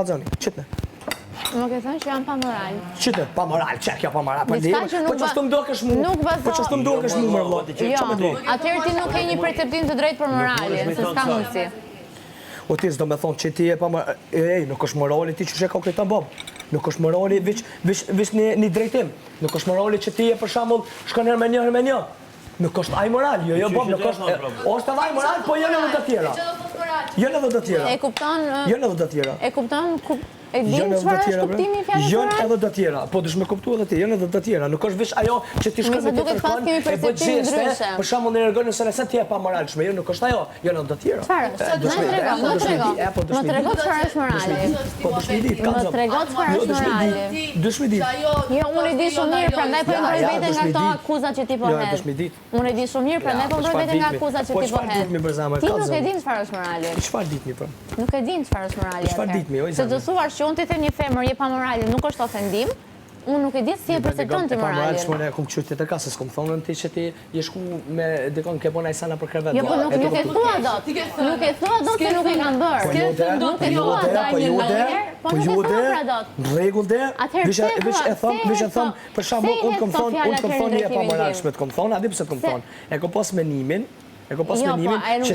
Zoni, qëtë? Më ke thënë që jam pa moral. Qëtë? Pa moral, qërë kjo pa moral? Po që s'të mdokesh mu? Po që s'të mdokesh mu më rëllot? Jo, atëherë ti nuk ke një perceptim të drejtë për moralin, se s'ka mundësi. O ti s'do me thonë që ti e pa moral... Ej, nuk është morali ti që ka këta bob. Nuk është morali vish një drejtim. Nuk është morali që ti e për shambull shkon herë me një. Nuk është aj moral, jo bob, nuk është... është edhe aj moral, po jene edhe të tjera. Jene edhe të tjera. E kupton... Jene edhe të tjera. E kupton... E din çfarë është kuptimi i fjalës moral? Jone edhe të tjera. Po dush me kuptu edhe ti, jone edhe të tjera. Nuk është veç ajo që ti shkon me ti kërkon, e bë gjeste, për shembull në rregull nëse nëse ti e pa moralshme, jo nuk është ajo, jone edhe të tjera. Çfarë? Më trego çfarë është morali. Po dush me ditë, më trego çfarë është morali. Dush me ditë. Jo, unë e di shumë mirë, prandaj po mbroj veten nga ato akuzat që ti po hedh. Dush me ditë. Unë e di shumë mirë, prandaj po mbroj veten nga akuzat që ti po hedh. Ti nuk e din çfarë është morali. Çfarë ditmi po? Nuk e din çfarë është morali. Çfarë ditmi, oj. Se të thuash që unë ti them një femër je pa morali, nuk është ofendim. Unë nuk e di si e percepton ti moralin. Pa moralin, kom qytet tjetër ka, se s'kom thonë ti që ti je shku me dikon ke bona Isana për krevet. Jo, po nuk e thua dot. Nuk e thua dot se nuk e kanë bërë. Nuk e thua dot. Po ju dhe, në rregull dhe, vish e thom, për shembull, unë kom thonë një e pa moralshme të kom thonë, a di pse të kom thonë. E kom pas menimin që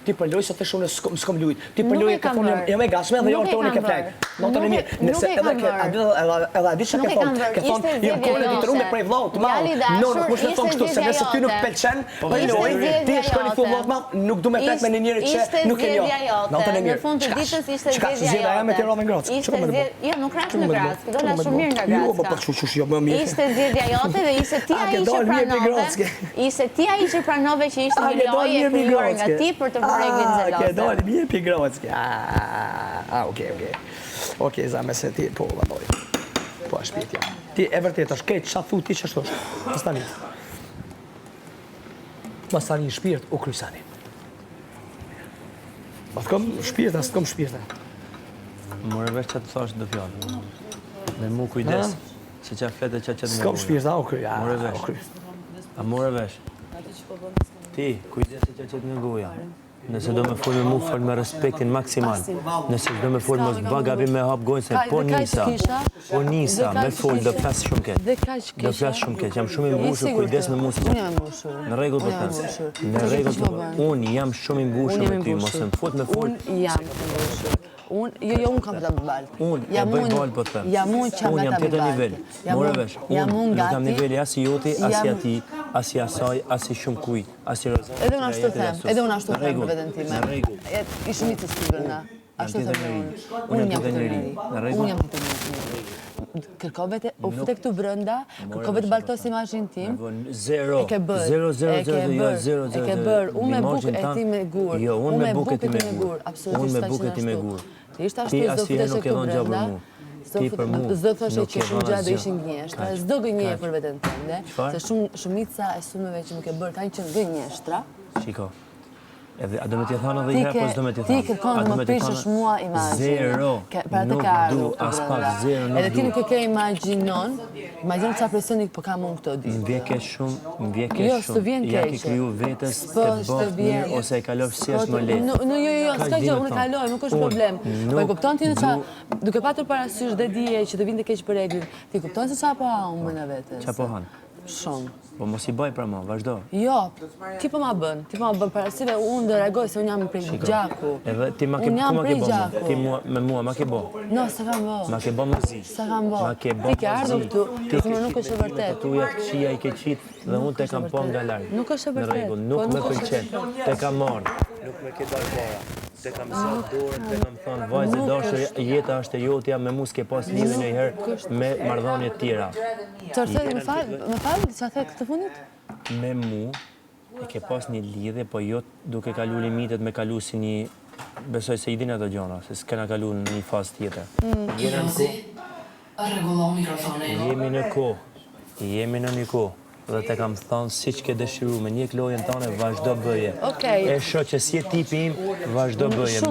ti përloj se të shumë s'kom lujt. Ti përloj e ka thonë jam e gashme dhe jo të unë ke flajt. Notën e mirë. Nëse edhe a di që ke thonë, jam kone ditëru me prej vlau të malë. Nuk mush me thonë kështu, se nëse ty nuk pelqen, përloj, ti e shkoni thu vlau të malë, nuk du me flajt me një njëri që nuk e njo. Notën e mirë. Në fund të ditës ishte zgjedhja jote. Qka, me Grockë? Jo, nuk rash me Grockë, do la shumë mirë nga Grockë. Ishte zgjedhja jote dhe ishte ti ai që pranove. Ishte ti ai që pranove që ishte një lojë e krijuar nga ti për të bërë reglin zeloze. Ke doli mirë pi Grockë. Okej, zame se ti po valloj. Po a shpirtja. Ti e vërtet është keq çfarë thu ti ç'është. Mos tani shpirt u krysani. Po kom shpirt, as kom shpirt. Morë vesh çfarë thash do fjalë. Me mu kujdes. Se çfarë fletë çfarë më. S'kom shpirt, u kry. Morë vesh. A morë vesh. Ti, kujdes se çfarë nga goja. Nëse do me folë me mu, folë me respektin maksimal. Nëse do me folë mos ba gabim me hap gojnë, se po nisa, me folë, do flasë shumë keq. Do flasë shumë keq, jam shumë i mbushur, kujdes me mu si Unë jam i mbushur. Në rregull po them. Në rregull po. Unë jam shumë i mbushur me ty, mos më fut me folë. Unë jam i mbushur. Unë kam të bëbal. Unë e bëj bal po them. Unë jam tjetër nivel. Morë vesh. Unë nuk kam niveli as i joti, as i ati, as i asaj, as i shumë kuj, as i rozat. Edhe unë ashtu them, edhe unë ashtu them për veten time. Në rregull. I shumicës të brenda. Ashtu them unë. Unë jam të njëri. Unë jam të njëri. Kërkove të ufte këtu brenda, kërkove të baltos imazhin tim. Zero. E ke bërë. Zero. E ke bërë. Unë me bukë e ti me gur. Jo, unë me bukë e ti me gur. Absolutisht. Unë me bukë e ti me gur. Ti ishte ashtu zdo futesh këtu brenda. Ti për mu. Zdo thoshe që shumë gjatë do ishin gënjeshtra. Zdo gënje për veten tënde. Se shumica e sumeve që më ke bërë kanë qenë gënjeshtra. Shiko. A do me t'i thonë edhe i herë, po s'do me t'i thonë? Ti kërkon më prishësh mua imazhin. Zero. Nuk du, as pak zero, nuk du. Edhe ti nuk e ke imagjinon çfarë presioni po kam unë këto ditë. Më vjeke shumë. Jo, s'të vjen keq. Ja ki kriju vetës të bëftë mirë, ose e kalosh si është më lehtë. Jo, s'ka gjë, unë e kaloj, nuk është problem. Po e kupton ti në çfarë, duke patur parasysh dhe dije që të vinte keq për reglin, ti kupton se çfarë po ha unë brenda vetes. Çfarë po han? Shumë. Po mos i bëj pra më, vazhdo. Jo, ti po ma bën parasive unë do reagoj se unë jam prej gjaku. Edhe ti ma ke bo ti me mua ma ke bo. No, s'e kam bo. Ma ke bo më zi. S'e kam bo. Ma ke bo ti ke ardhur këtu, ti nuk është e vërtet. Tu ja këqia i ke qitë dhe unë te kam po nga larg. Nuk është e vërtet. Në rregull, nuk më pëlqen. Te kam marrë. Nuk më ke dalë para. Te kam zot dorën, te kam thënë vajzë dashur, jeta është e jotja, me mu s'ke pas lidhje ndonjëherë me marrëdhënie të tjera. Çfarë më fal, çfarë the këtë fundit? Me mu e ke pas një lidhje, po jo duke kalu limitet me kalu si një... Besoj se i din ato gjona, se s'kena kalu në një fazë tjetër. Jemi në një kohë. Dhe te kam thënë si që ke dëshiru me një klojën tane, vazhdo bëje. E shoh që si e tipi im, vazhdo bëje.